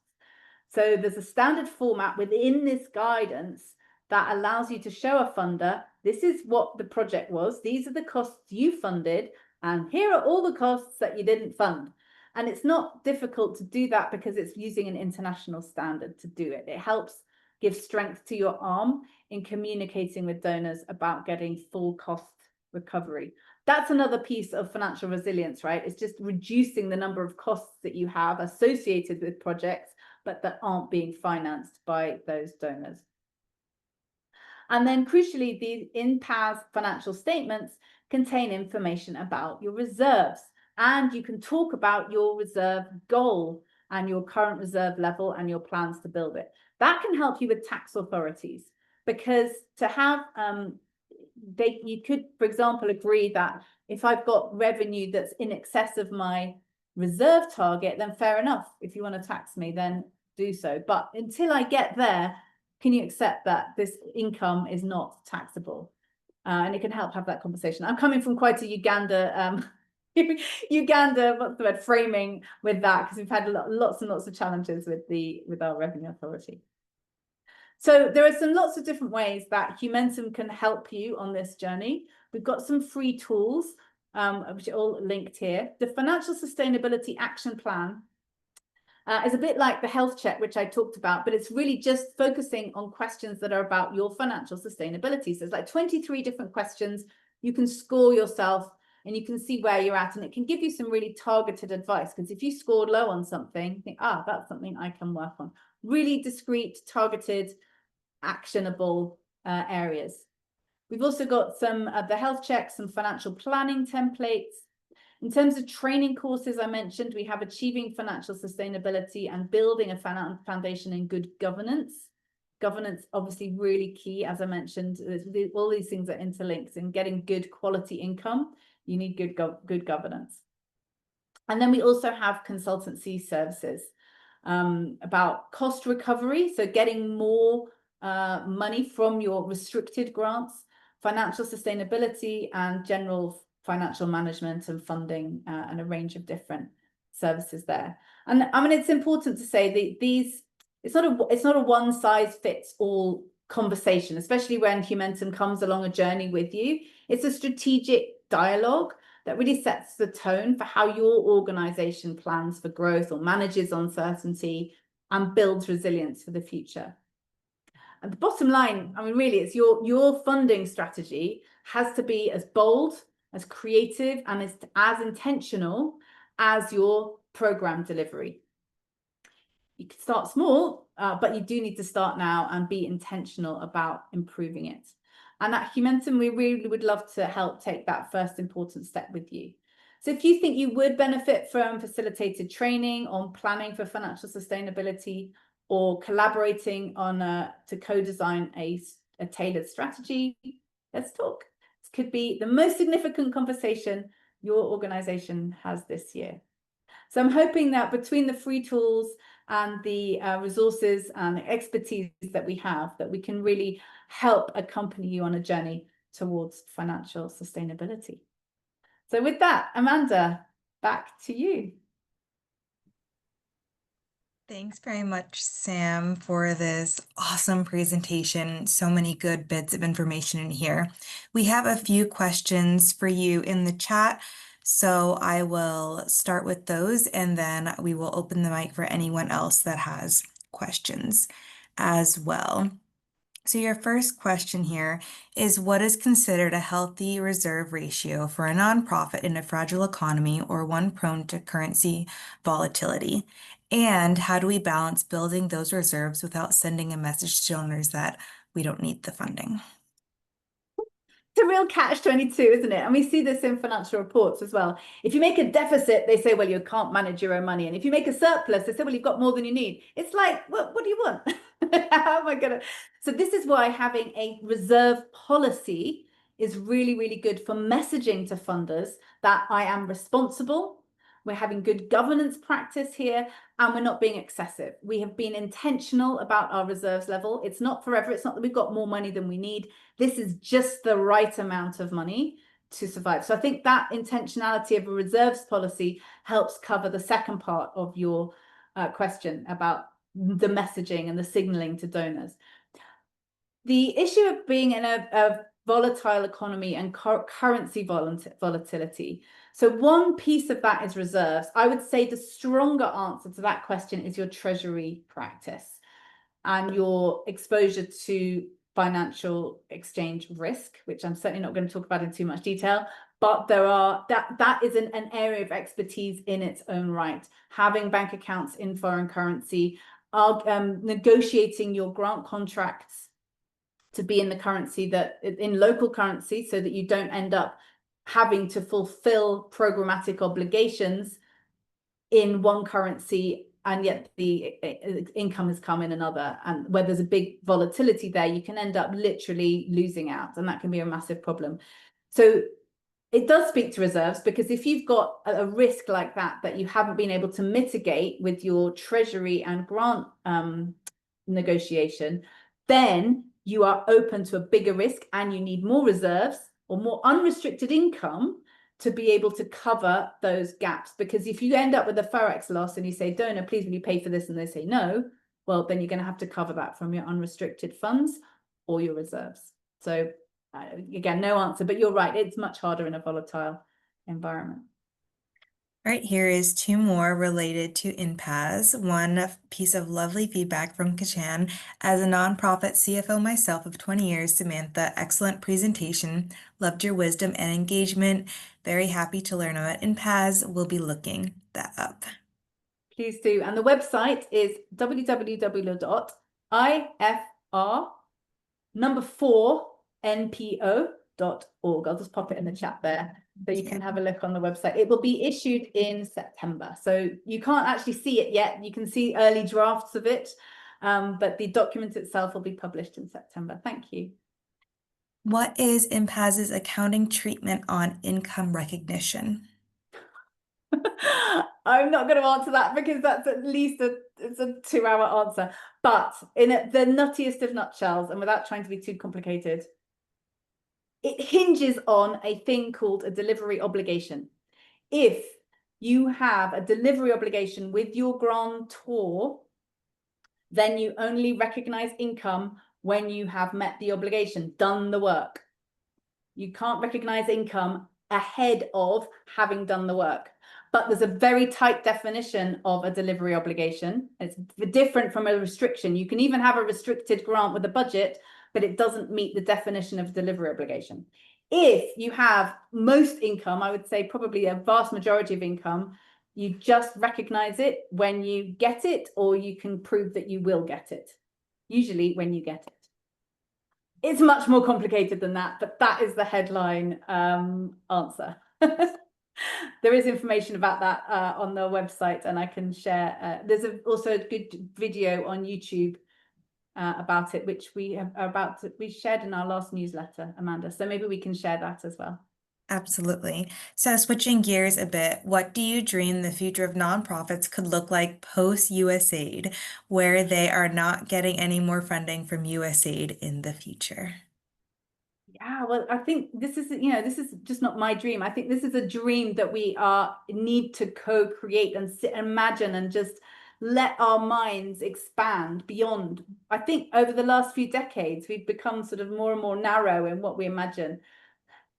So there's a standard format within this guidance that allows you to show a funder, this is what the project was, these are the costs you funded, and here are all the costs that you didn't fund. And it's not difficult to do that because it's using an international standard to do it. It helps give strength to your arm in communicating with donors about getting full cost recovery. That's another piece of financial resilience, right? It's just reducing the number of costs that you have associated with projects, but that aren't being financed by those donors. And then crucially, the INPAS financial statements contain information about your reserves, and you can talk about your reserve goal and your current reserve level and your plans to build it. That can help you with tax authorities, because to have, you could, for example, agree that if I've got revenue that's in excess of my reserve target, then fair enough. If you want to tax me, then do so. But until I get there, can you accept that this income is not taxable? And it can help have that conversation. I'm coming from quite a Uganda, what's the word, framing with that, because we've had lots and lots of challenges with our revenue authority. So there are lots of different ways that Humentum can help you on this journey. We've got some free tools, which are all linked here. The Financial Sustainability Action Plan is a bit like the health check, which I talked about, but it's really just focusing on questions that are about your financial sustainability. So it's like 23 different questions. You can score yourself and you can see where you're at, and it can give you some really targeted advice, because if you scored low on something, you think, that's something I can work on. Really discrete, targeted, actionable areas. We've also got some of the health checks, some financial planning templates. In terms of training courses, I mentioned we have Achieving Financial Sustainability and Building a Foundation in Good Governance. Governance, obviously, really key. As I mentioned, all these things are interlinked. In getting good quality income, you need good governance. And then we also have consultancy services about cost recovery, so getting more money from your restricted grants, financial sustainability, and general financial management and funding, and a range of different services there. And I mean, it's important to say that these, it's not a one size fits all conversation, especially when Humentum comes along a journey with you. It's a strategic dialogue that really sets the tone for how your organization plans for growth or manages uncertainty and builds resilience for the future. And the bottom line, I mean, really, it's your funding strategy has to be as bold, as creative, and as intentional as your program delivery. You can start small, but you do need to start now and be intentional about improving it. And at Humentum, we really would love to help take that first important step with you. So if you think you would benefit from facilitated training on planning for financial sustainability or collaborating on to co-design a tailored strategy, let's talk. This could be the most significant conversation your organization has this year. So I'm hoping that between the free tools and the resources and expertise that we have, that we can really help accompany you on a journey towards financial sustainability. So with that, Amanda, back to you. Thanks very much, Sam, for this awesome presentation. So many good bits of information in here. We have a few questions for you in the chat, so I will start with those and then we will open the mic for anyone else that has questions as well. So your first question here is, what is considered a healthy reserve ratio for a nonprofit in a fragile economy or one prone to currency volatility? And how do we balance building those reserves without sending a message to donors that we don't need the funding? It's a real catch-22, isn't it? And we see this in financial reports as well. If you make a deficit, they say, well, you can't manage your own money. And if you make a surplus, they say, well, you've got more than you need. It's like, well, what do you want? How am I gonna? So this is why having a reserve policy is really, really good for messaging to funders that I am responsible. We're having good governance practice here, and we're not being excessive. We have been intentional about our reserves level. It's not forever. It's not that we've got more money than we need. This is just the right amount of money to survive. So I think that intentionality of a reserves policy helps cover the second part of your question about the messaging and the signaling to donors. The issue of being in a volatile economy and currency volatility. So one piece of that is reserves. I would say the stronger answer to that question is your treasury practice and your exposure to financial exchange risk, which I'm certainly not going to talk about in too much detail, but there are that is an area of expertise in its own right. Having bank accounts in foreign currency, negotiating your grant contracts to be in the currency that in local currency, so that you don't end up having to fulfill programmatic obligations in one currency and yet the income has come in another, and where there's a big volatility there, you can end up literally losing out, and that can be a massive problem. So it does speak to reserves, because if you've got a risk like that you haven't been able to mitigate with your treasury and grant negotiation, then you are open to a bigger risk and you need more reserves or more unrestricted income to be able to cover those gaps. Because if you end up with a Forex loss and you say, donor, please will you pay for this? And they say no, well, then you're going to have to cover that from your unrestricted funds or your reserves. So again, no answer, but you're right. It's much harder in a volatile environment. All right, here is two more related to INPAS. One piece of lovely feedback from Kachan. As a nonprofit CFO myself of 20 years, Samantha, excellent presentation. Loved your wisdom and engagement. Very happy to learn about INPAS. We'll be looking that up. Please do. And the website is www.ifr4npo.org. I'll just pop it in the chat there, so you can have a look on the website. It will be issued in September, so you can't actually see it yet. You can see early drafts of it, but the document itself will be published in September. Thank you. What is INPAS's accounting treatment on income recognition? I'm not going to answer that because that's at least it's a 2-hour answer. But in the nuttiest of nutshells, and without trying to be too complicated, it hinges on a thing called a delivery obligation. If you have a delivery obligation with your grantor, then you only recognize income when you have met the obligation, done the work. You can't recognize income ahead of having done the work. But there's a very tight definition of a delivery obligation. It's different from a restriction. You can even have a restricted grant with a budget, but it doesn't meet the definition of a delivery obligation. If you have most income, I would say probably a vast majority of income, you just recognize it when you get it, or you can prove that you will get it, usually when you get it. It's much more complicated than that, but that is the headline answer. There is information about that on the website, and I can share. There's also a good video on YouTube about it, which we shared in our last newsletter, Amanda. So maybe we can share that as well. Absolutely. So switching gears a bit, what do you dream the future of nonprofits could look like post USAID, where they are not getting any more funding from USAID in the future? Yeah, well, I think this is, this is just not my dream. I think this is a dream that we need to co-create and imagine and just let our minds expand beyond. I think over the last few decades, we've become sort of more and more narrow in what we imagine.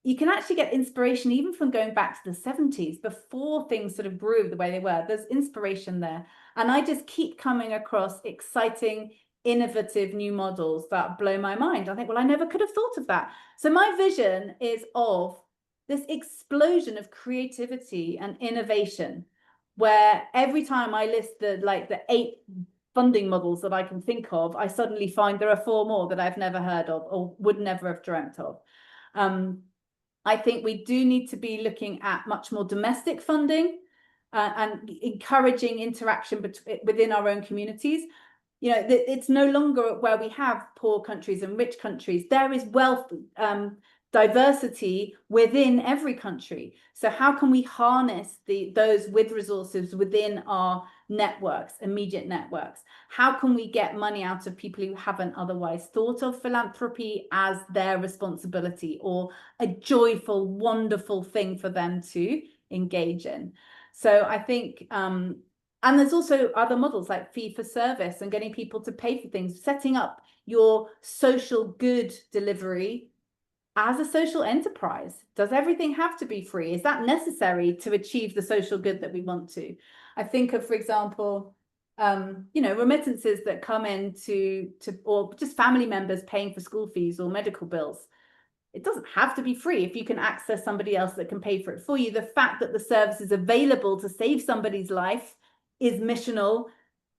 You can actually get inspiration even from going back to the 70s, before things sort of grew the way they were. There's inspiration there. And I just keep coming across exciting, innovative new models that blow my mind. I think, well, I never could have thought of that. So my vision is of this explosion of creativity and innovation, where every time I list the 8 funding models that I can think of, I suddenly find there are 4 more that I've never heard of or would never have dreamt of. I think we do need to be looking at much more domestic funding and encouraging interaction within our own communities. It's no longer where we have poor countries and rich countries. There is wealth, diversity within every country. So how can we harness those with resources within our networks, immediate networks? How can we get money out of people who haven't otherwise thought of philanthropy as their responsibility or a joyful, wonderful thing for them to engage in? So I think, and there's also other models like fee for service and getting people to pay for things, setting up your social good delivery as a social enterprise. Does everything have to be free? Is that necessary to achieve the social good that we want to? I think of, for example, remittances that come in or just family members paying for school fees or medical bills. It doesn't have to be free if you can access somebody else that can pay for it for you. The fact that the service is available to save somebody's life is missional,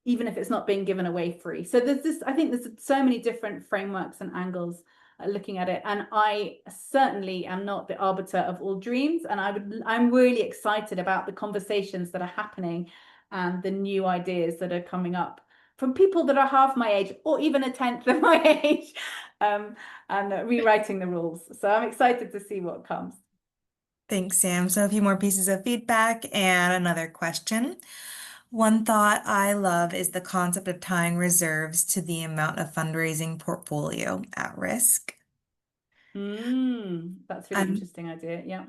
even if it's not being given away free. So I think there's so many different frameworks and angles looking at it. And I certainly am not the arbiter of all dreams. And I'm really excited about the conversations that are happening and the new ideas that are coming up from people that are half my age or even a 10th of my age, and rewriting the rules. So I'm excited to see what comes. Thanks, Sam. So a few more pieces of feedback and another question. One thought I love is the concept of tying reserves to the amount of fundraising portfolio at risk. That's really interesting idea. Yeah.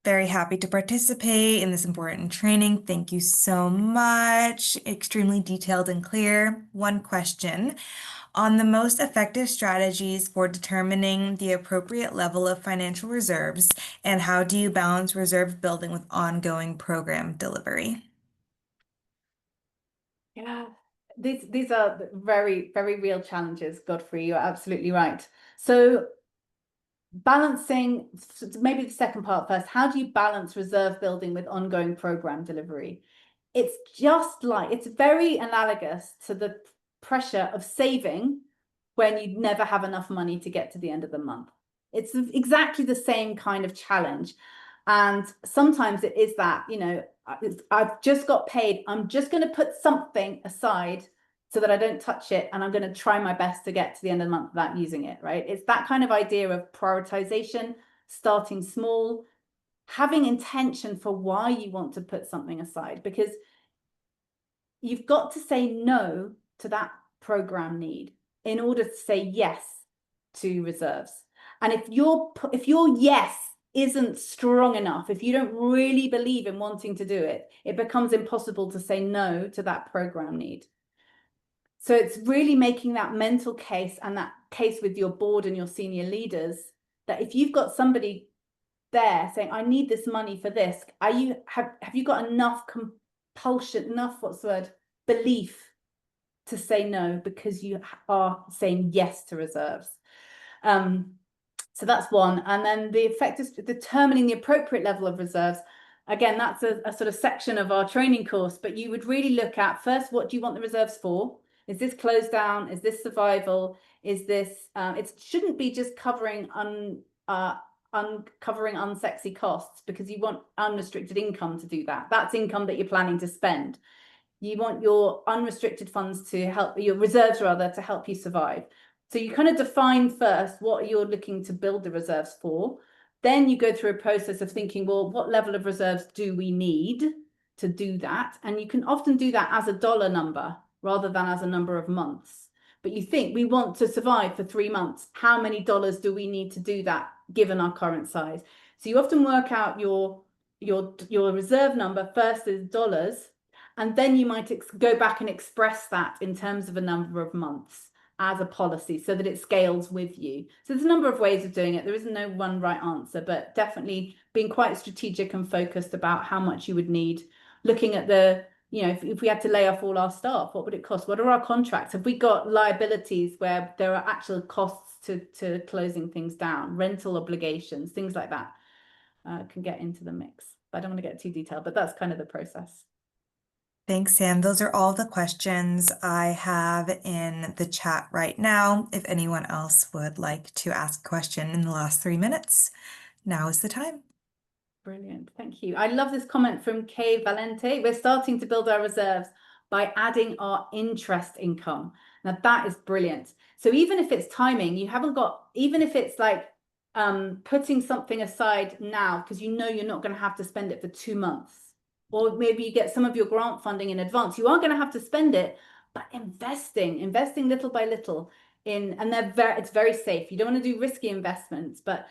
Very happy to participate in this important training. Thank you so much. Extremely detailed and clear. One question on the most effective strategies for determining the appropriate level of financial reserves, and how do you balance reserve building with ongoing program delivery? Yeah, these are very, very real challenges, Godfrey. You're absolutely right. So balancing, maybe the second part first, how do you balance reserve building with ongoing program delivery? It's very analogous to the pressure of saving when you never have enough money to get to the end of the month. It's exactly the same kind of challenge. And sometimes it is that, I've just got paid. I'm just going to put something aside so that I don't touch it. And I'm going to try my best to get to the end of the month without using it, right? It's that kind of idea of prioritization, starting small, having intention for why you want to put something aside, because you've got to say no to that program need in order to say yes to reserves. And if your yes isn't strong enough, if you don't really believe in wanting to do it, it becomes impossible to say no to that program need. So it's really making that mental case, and that case with your board and your senior leaders, that if you've got somebody there saying, I need this money for this, have you got enough compulsion, enough, what's the word, belief to say no, because you are saying yes to reserves. So that's one. And then the effect is determining the appropriate level of reserves. Again, that's a sort of section of our training course, but you would really look at first, what do you want the reserves for? Is this close down? Is this survival? Is this, it shouldn't be just covering uncovering unsexy costs, because you want unrestricted income to do that. That's income that you're planning to spend. You want your unrestricted funds to help, your reserves rather, to help you survive. So you kind of define first what you're looking to build the reserves for. Then you go through a process of thinking, well, what level of reserves do we need to do that? And you can often do that as a dollar number rather than as a number of months. But you think, we want to survive for 3 months. How many dollars do we need to do that given our current size? So you often work out your reserve number first is dollars, and then you might go back and express that in terms of a number of months as a policy so that it scales with you. So there's a number of ways of doing it. There isn't no one right answer, but definitely being quite strategic and focused about how much you would need. Looking at the, if we had to lay off all our staff, what would it cost? What are our contracts? Have we got liabilities where there are actual costs to closing things down, rental obligations, things like that can get into the mix. But I don't want to get too detailed, but that's kind of the process. Thanks, Sam. Those are all the questions I have in the chat right now. If anyone else would like to ask a question in the last 3 minutes, now is the time. Brilliant. Thank you. I love this comment from Kay Valente. We're starting to build our reserves by adding our interest income. Now that is brilliant. So even if it's timing, you haven't got, even if it's like putting something aside now because you're not going to have to spend it for 2 months, or maybe you get some of your grant funding in advance, you are going to have to spend it, but investing little by little and it's very safe. You don't want to do risky investments, but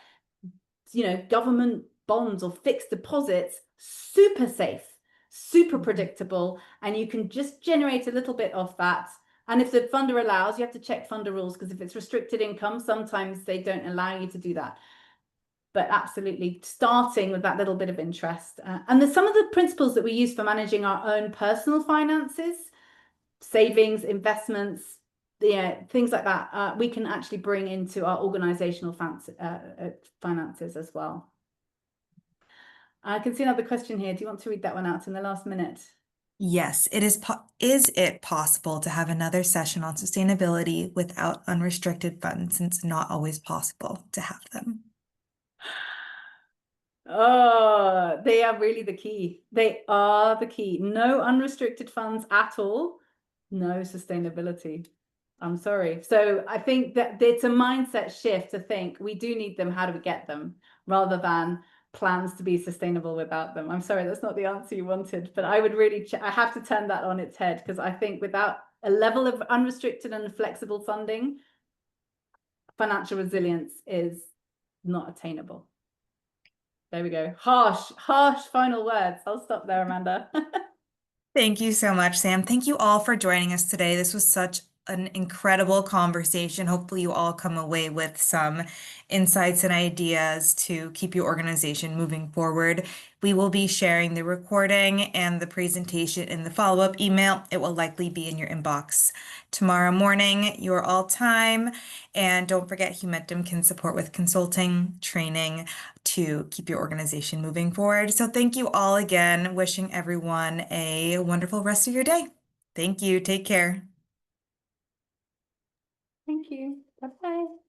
government bonds or fixed deposits, super safe, super predictable, and you can just generate a little bit of that. And if the funder allows, you have to check funder rules, because if it's restricted income, sometimes they don't allow you to do that. But absolutely starting with that little bit of interest. And there's some of the principles that we use for managing our own personal finances, savings, investments, things like that, we can actually bring into our organizational finances as well. I can see another question here. Do you want to read that one out in the last minute? Yes, is it possible to have another session on sustainability without unrestricted funds, since it's not always possible to have them? Oh, they are really the key. They are the key. No unrestricted funds at all. No sustainability. I'm sorry. So I think that it's a mindset shift to think we do need them. How do we get them? Rather than plans to be sustainable without them. I'm sorry, that's not the answer you wanted, but I would really, I have to turn that on its head, because I think without a level of unrestricted and flexible funding, financial resilience is not attainable. There we go. Harsh final words. I'll stop there, Amanda. Thank you so much, Sam. Thank you all for joining us today. This was such an incredible conversation. Hopefully you all come away with some insights and ideas to keep your organization moving forward. We will be sharing the recording and the presentation in the follow-up email. It will likely be in your inbox tomorrow morning, your all time. And don't forget, Humentum can support with consulting, training to keep your organization moving forward. So thank you all again. Wishing everyone a wonderful rest of your day. Thank you. Take care. Thank you. Bye-bye.